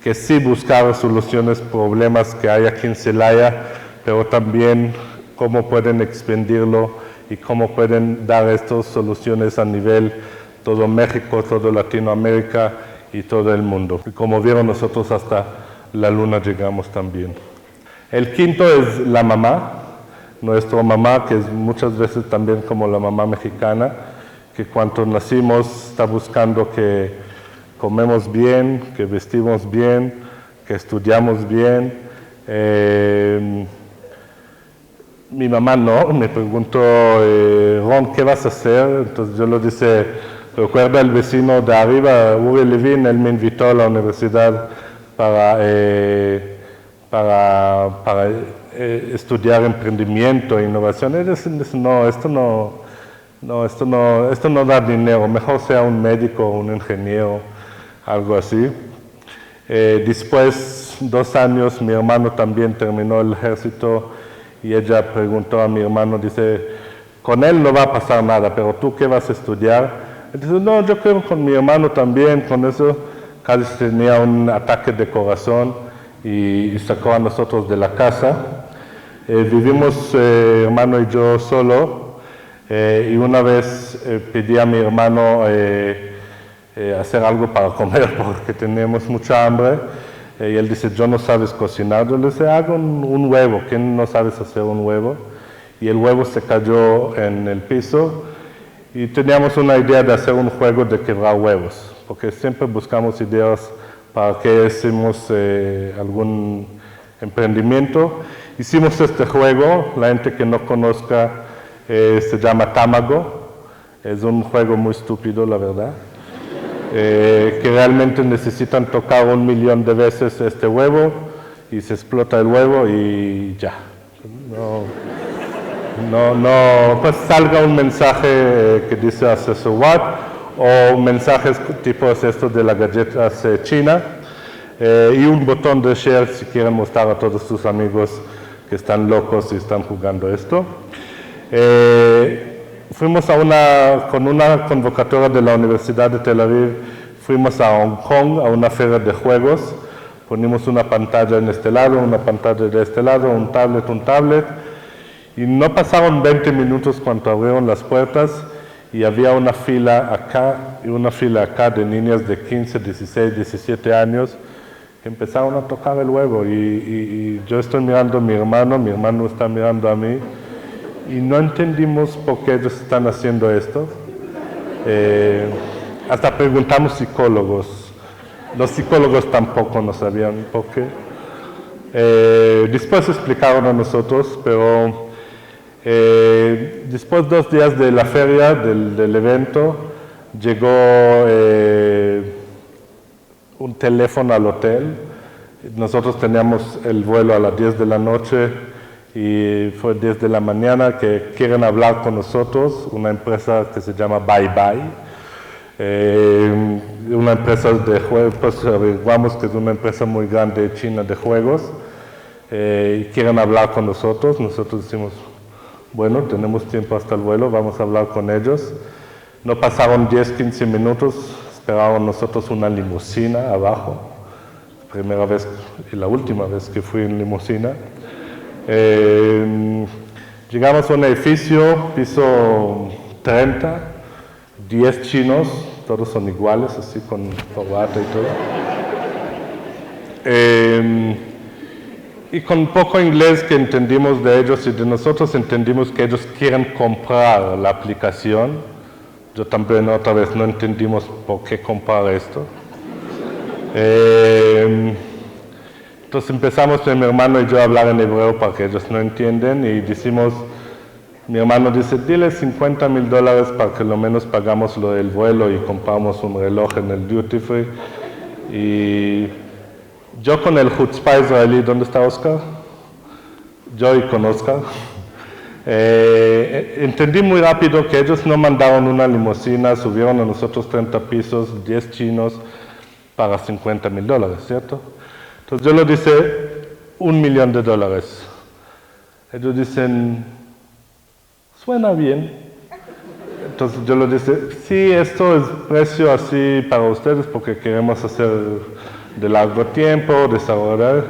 que sí buscar soluciones, problemas que hay aquí en Celaya, pero también cómo pueden expandirlo y cómo pueden dar estas soluciones a nivel todo México, todo Latinoamérica y todo el mundo. Y como vieron, nosotros hasta la luna llegamos también. El quinto es la mamá, nuestra mamá, que es muchas veces también como la mamá mexicana, que cuando nacimos está buscando que comemos bien, que vestimos bien, que estudiamos bien. Mi mamá no, me preguntó, Ron, ¿qué vas a hacer? Entonces yo le dije, recuerda el vecino de arriba, Uri Levin, él me invitó a la universidad para estudiar emprendimiento e innovación. Él dice, no, esto no da dinero, mejor sea un médico, un ingeniero, algo así. Después, 2 años, mi hermano también terminó el ejército y ella preguntó a mi hermano, dice, con él no va a pasar nada, pero tú, ¿qué vas a estudiar? Entonces, no, yo creo con mi hermano también, con eso casi tenía un ataque de corazón y sacó a nosotros de la casa. Vivimos, hermano y yo, solo, y una vez pedí a mi hermano hacer algo para comer porque teníamos mucha hambre, y él dice, yo no sabes cocinar. Yo le dije, hago un huevo, ¿quién no sabes hacer un huevo? Y el huevo se cayó en el piso, y teníamos una idea de hacer un juego de quebrar huevos, porque siempre buscamos ideas para que hacemos algún emprendimiento. Hicimos este juego, la gente que no conozca se llama Tamago, es un juego muy estúpido, la verdad, que realmente necesitan tocar 1 millón de veces este huevo y se explota el huevo y ya. Pues salga un mensaje que dice hace what, o mensajes tipo estos de las galletas china, y un botón de share si quieren mostrar a todos sus amigos que están locos y están jugando esto. Fuimos con una convocatoria de la Universidad de Tel Aviv, fuimos a Hong Kong a una feria de juegos, ponimos una pantalla en este lado, una pantalla de este lado, un tablet, y no pasaron 20 minutos cuando abrieron las puertas y había una fila acá y una fila acá de niñas de 15, 16, 17 años que empezaron a tocar el huevo y yo estoy mirando a mi hermano está mirando a mí y no entendimos por qué ellos están haciendo esto. Hasta preguntamos psicólogos. Los psicólogos tampoco no sabían por qué. Después explicaron a nosotros, pero después 2 días de la feria, del evento, llegó un teléfono al hotel. Nosotros teníamos el vuelo a las 10 de la noche y fue 10 de la mañana que quieren hablar con nosotros, una empresa que se llama Bye Bye. Una empresa de juegos, pues averiguamos que es una empresa muy grande de China de juegos, y quieren hablar con nosotros. Nosotros decimos, bueno, tenemos tiempo hasta el vuelo, vamos a hablar con ellos. No pasaron 10, 15 minutos, esperaban nosotros una limusina abajo, primera vez y la última vez que fui en limusina. Llegamos a un edificio, piso 30, 10 chinos, todos son iguales, así con corbata y todo. Y con poco inglés que entendimos de ellos y de nosotros, entendimos que ellos quieren comprar la aplicación. Yo también otra vez no entendimos por qué comprar esto. Entonces empezamos mi hermano y yo a hablar en hebreo para que ellos no entienden y decimos, mi hermano dice, dile $50,000 para que lo menos pagamos lo del vuelo y compramos un reloj en el duty free. Y yo con el chutzpah israelí, ¿dónde está Oscar? Yo y con Oscar. Entendí muy rápido que ellos no mandaron una limusina, subieron a nosotros 30 pisos, 10 chinos para $50,000, ¿cierto? Entonces yo les dije, $1 millón. Ellos dicen, suena bien. Entonces yo les dije, sí, esto es precio así para ustedes porque queremos hacer de largo tiempo, desarrollar.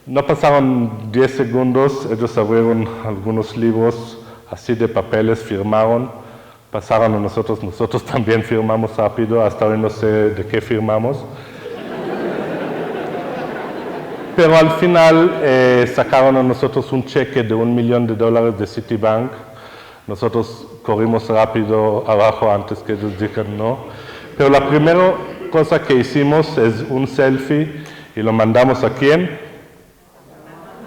No pasaron 10 segundos, ellos abrieron algunos libros así de papeles, firmaron, pasaron a nosotros también firmamos rápido, hasta hoy no sé de qué firmamos. Pero al final sacaron a nosotros un cheque de $1 millón de Citibank. Nosotros corrimos rápido abajo antes que ellos dijeran no. Pero la primera cosa que hicimos es un selfie y lo mandamos ¿a quién?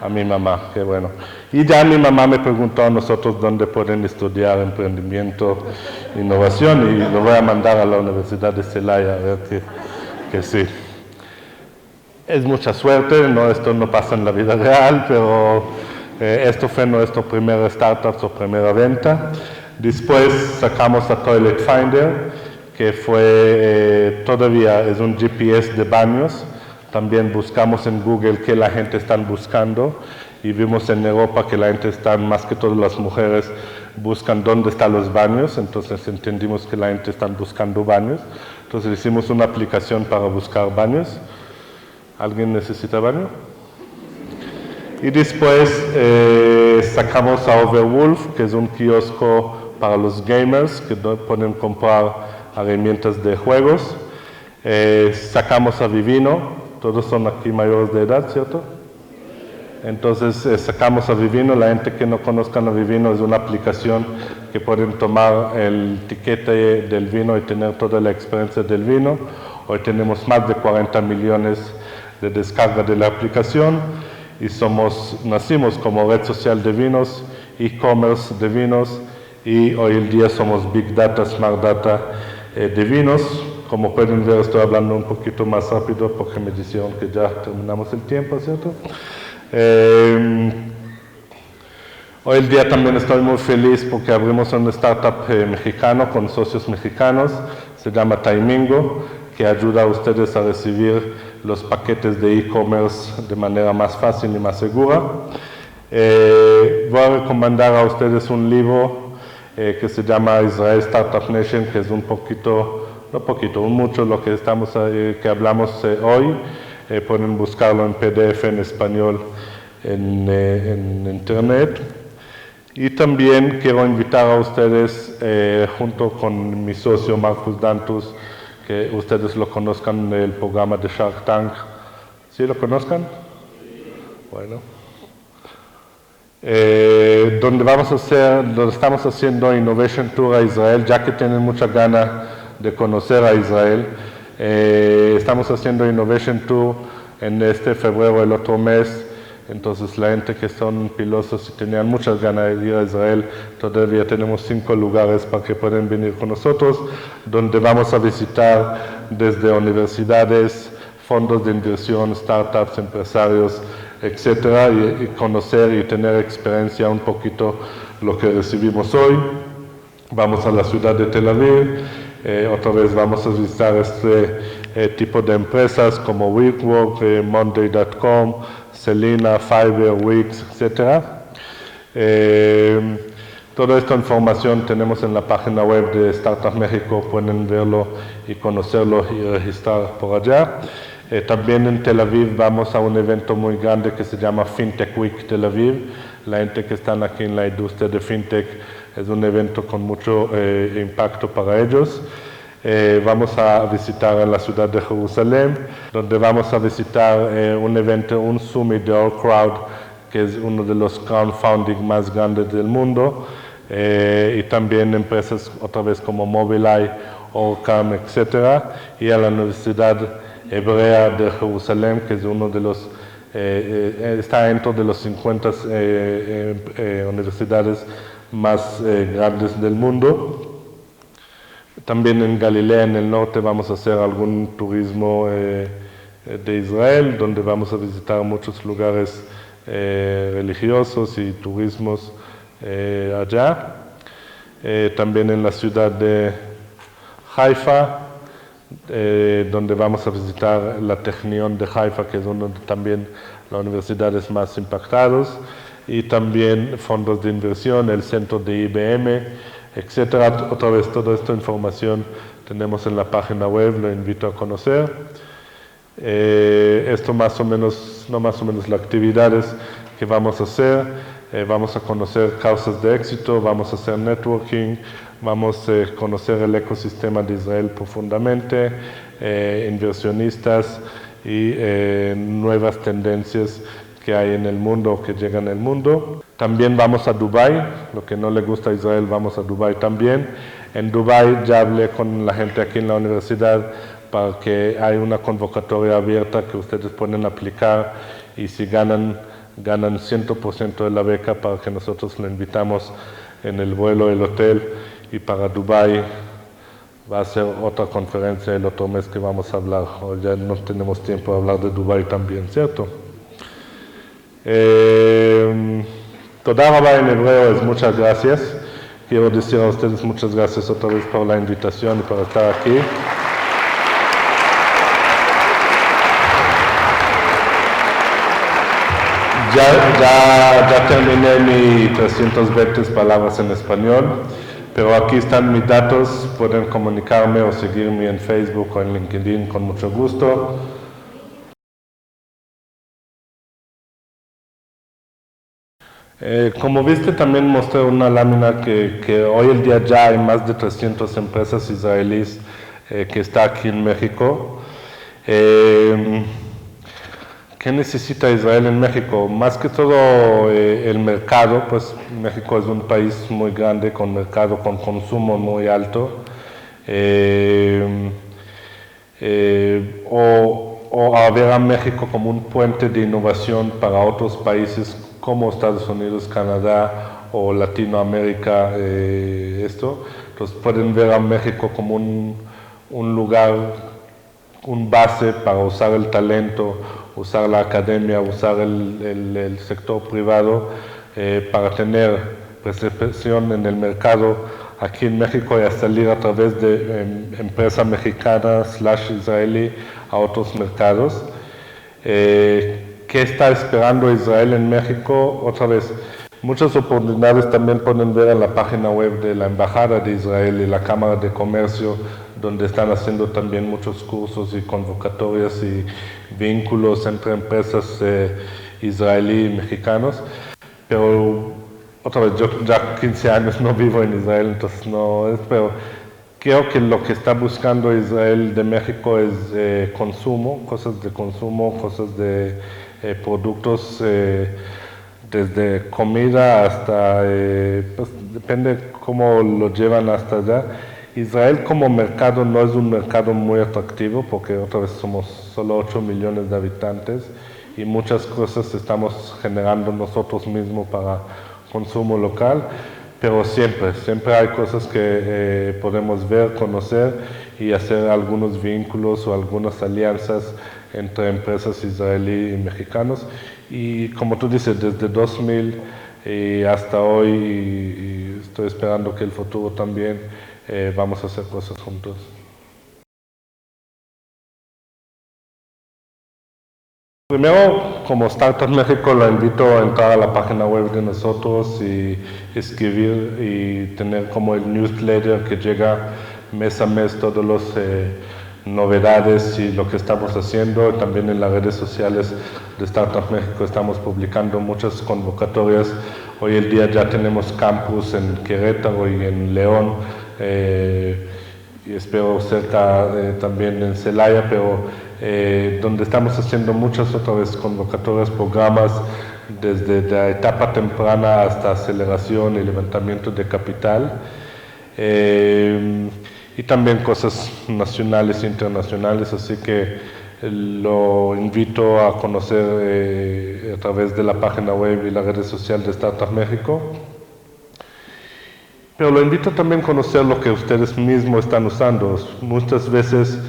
A mi mamá, qué bueno. Y ya mi mamá me preguntó a nosotros dónde pueden estudiar emprendimiento, innovación y lo voy a mandar a la Universidad de Celaya a ver que sí. Es mucha suerte, no, esto no pasa en la vida real, pero esto fue nuestro primer startup, su primera venta. Después sacamos a Toilet Finder, que fue, todavía es un GPS de baños. También buscamos en Google qué la gente está buscando y vimos en Europa que la gente está, más que todas las mujeres, buscan dónde están los baños, entonces entendimos que la gente está buscando baños, entonces hicimos una aplicación para buscar baños. ¿Alguien necesita baño? Y después sacamos a Overwolf, que es un kiosco para los gamers que pueden comprar herramientas de juegos. Sacamos a Vivino, todos son aquí mayores de edad, ¿cierto? Entonces sacamos a Vivino. La gente que no conozcan a Vivino es una aplicación que pueden tomar el tiquete del vino y tener toda la experiencia del vino. Hoy tenemos más de 40 millones de descargas de la aplicación y nacimos como red social de vinos, e-commerce de vinos, y hoy en día somos Big Data, Smart Data de vinos. Como pueden ver, estoy hablando un poquito más rápido porque me dijeron que ya terminamos el tiempo, ¿cierto? Hoy en día también estoy muy feliz porque abrimos una startup mexicano con socios mexicanos, se llama Timingo, que ayuda a ustedes a recibir los paquetes de e-commerce de manera más fácil y más segura. Voy a recomendar a ustedes un libro que se llama Israel Startup Nation, que es mucho lo que hablamos hoy. Pueden buscarlo en PDF en español en internet. Y también quiero invitar a ustedes, junto con mi socio Marcus Dantus, que ustedes lo conozcan del programa de Shark Tank. ¿Sí lo conozcan? Bueno. Donde estamos haciendo Innovation Tour a Israel, ya que tienen mucha gana de conocer a Israel. Estamos haciendo Innovation Tour en febrero, el otro mes. Entonces la gente que son pilotos y tenían muchas ganas de ir a Israel, todavía tenemos 5 lugares para que puedan venir con nosotros, donde vamos a visitar desde universidades, fondos de inversión, startups, empresarios, etcétera, y conocer y tener experiencia un poquito lo que recibimos hoy. Vamos a la ciudad de Tel Aviv, otra vez vamos a visitar tipo de empresas como WeWork, Monday.com, Selena, Fiverr, Wix, etc. Toda esta información tenemos en la página web de Startup México, pueden verlo y conocerlo y registrar por allá. También en Tel Aviv vamos a un evento muy grande que se llama FinTech Week Tel Aviv. La gente que está aquí en la industria de FinTech es un evento con mucho impacto para ellos. Vamos a visitar en la ciudad de Jerusalén, donde vamos a visitar un evento, un summit de All Crowd, que es uno de los crowdfunding más grandes del mundo, y también empresas otra vez como Mobileye, Orcam, etc. Y a la Universidad Hebrea de Jerusalén, que es uno de los, está dentro de los 50 universidades más grandes del mundo. También en Galilea, en el norte, vamos a hacer algún turismo de Israel, donde vamos a visitar muchos lugares religiosos y turismos allá. También en la ciudad de Haifa, donde vamos a visitar la Technion de Haifa, que es una de también las universidades más impactadas, y también fondos de inversión, el centro de IBM, etcétera. Otra vez, toda esta información tenemos en la página web, lo invito a conocer. Esto más o menos, no más o menos las actividades que vamos a hacer. Vamos a conocer causas de éxito, vamos a hacer networking, vamos a conocer el ecosistema de Israel profundamente, inversionistas y nuevas tendencias que hay en el mundo o que llegan al mundo. También vamos a Dubái, lo que no le gusta a Israel, vamos a Dubái también. En Dubái ya hablé con la gente aquí en la universidad para que haya una convocatoria abierta que ustedes pueden aplicar y si ganan 100% de la beca para que nosotros lo invitamos en el vuelo, el hotel, y para Dubái va a ser otra conferencia el otro mes que vamos a hablar. Hoy ya no tenemos tiempo de hablar de Dubái también, ¿cierto? Toda rabá en hebreo es muchas gracias. Quiero decir a ustedes muchas gracias otra vez por la invitación y por estar aquí. ya terminé mi 320 palabras en español, pero aquí están mis datos, pueden comunicarme o seguirme en Facebook o en LinkedIn con mucho gusto. Como viste, también mostré una lámina que hoy en día ya hay más de 300 empresas israelíes que está aquí en México. ¿Qué necesita Israel en México? Más que todo el mercado, pues México es un país muy grande con mercado, con consumo muy alto. O a ver a México como un puente de innovación para otros países como Estados Unidos, Canadá o Latinoamérica, Entonces pueden ver a México como un lugar, un base para usar el talento, usar la academia, usar el sector privado para tener percepción en el mercado aquí en México y a salir a través de empresa mexicana / israelí a otros mercados. ¿Qué está esperando Israel en México? Otra vez, muchas oportunidades también pueden ver en la página web de la Embajada de Israel y la Cámara de Comercio, donde están haciendo también muchos cursos y convocatorias y vínculos entre empresas israelí y mexicanos. Pero otra vez, yo ya 15 años no vivo en Israel, entonces no es, pero creo que lo que está buscando Israel de México es consumo, cosas de productos, desde comida hasta, pues depende cómo lo llevan hasta allá. Israel como mercado no es un mercado muy atractivo porque otra vez somos solo 8 millones de habitantes y muchas cosas estamos generando nosotros mismos para consumo local, pero siempre hay cosas que podemos ver, conocer y hacer algunos vínculos o algunas alianzas entre empresas israelí y mexicanos. Y como tú dices, desde 2000 hasta hoy, y estoy esperando que el futuro también, vamos a hacer cosas juntos. Primero, como Startup México, la invito a entrar a la página web de nosotros y escribir y tener como el newsletter que llega mes a mes todos los novedades y lo que estamos haciendo. También en las redes sociales de Startup México estamos publicando muchas convocatorias. Hoy en día ya tenemos campus en Querétaro y en León, y espero cerca también en Celaya, pero donde estamos haciendo muchas otras convocatorias, programas desde la etapa temprana hasta aceleración y levantamiento de capital, y también cosas nacionales e internacionales, así que lo invito a conocer a través de la página web y la red social de Startup México. Pero lo invito también a conocer lo que ustedes mismos están usando. Muchas veces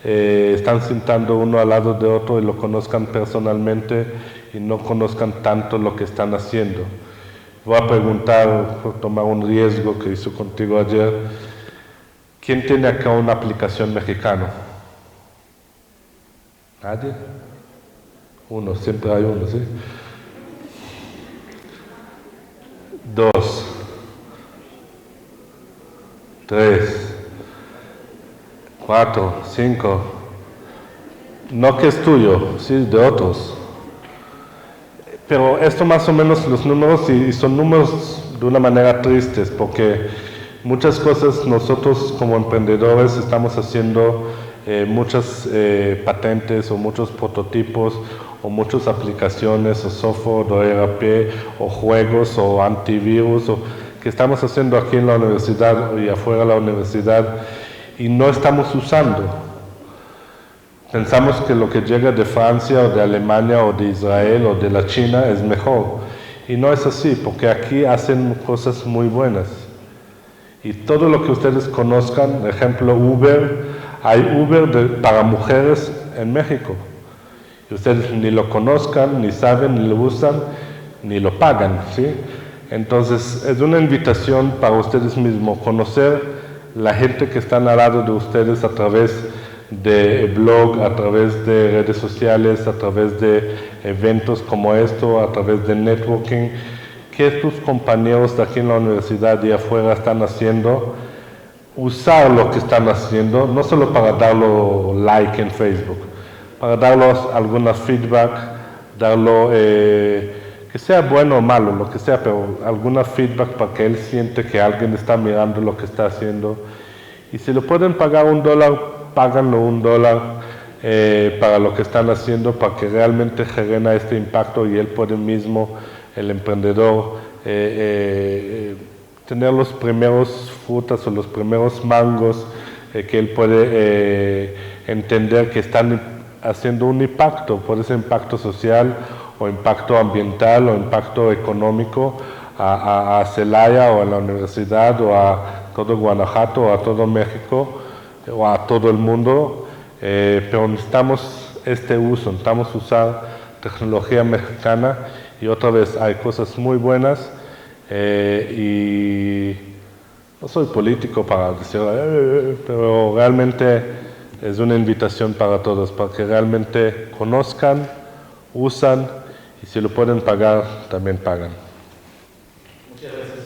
están sentando uno al lado de otro y lo conozcan personalmente y no conozcan tanto lo que están haciendo. Voy a preguntar, por tomar un riesgo que hizo contigo ayer, ¿quién tiene acá una aplicación mexicana? ¿Nadie? Uno, siempre hay uno, ¿sí? 2, 3, 4, 5. No que es tuyo, sí, de otros. Pero esto más o menos los números, y son números de una manera tristes, porque muchas cosas nosotros como emprendedores estamos haciendo muchas patentes o muchos prototipos o muchas aplicaciones o software o ERP o juegos o antivirus que estamos haciendo aquí en la universidad y afuera de la universidad y no estamos usando. Pensamos que lo que llega de Francia o de Alemania o de Israel o de la China es mejor. Y no es así, porque aquí hacen cosas muy buenas. Y todo lo que ustedes conozcan, ejemplo Uber, hay Uber para mujeres en México. Y ustedes ni lo conozcan, ni saben, ni lo usan, ni lo pagan, ¿sí? Entonces es una invitación para ustedes mismos, conocer la gente que está al lado de ustedes a través de blog, a través de redes sociales, a través de eventos como esto, a través de networking, que tus compañeros de aquí en la universidad y afuera están haciendo, usar lo que están haciendo, no solo para darlo like en Facebook, para darlos alguna feedback, darlo, que sea bueno o malo, lo que sea, pero alguna feedback para que él siente que alguien está mirando lo que está haciendo. Y si le pueden pagar $1, páganlo $1 para lo que están haciendo, para que realmente genere este impacto y él puede mismo, el emprendedor, tener los primeros frutas o los primeros mangos que él puede entender que están haciendo un impacto, puede ser impacto social o impacto ambiental o impacto económico a Celaya o a la universidad o a todo Guanajuato o a todo México o a todo el mundo, pero necesitamos este uso, necesitamos usar tecnología mexicana y otra vez hay cosas muy buenas y no soy político para decir, pero realmente es una invitación para todos, para que realmente conozcan, usan y si lo pueden pagar, también pagan. Muchas gracias.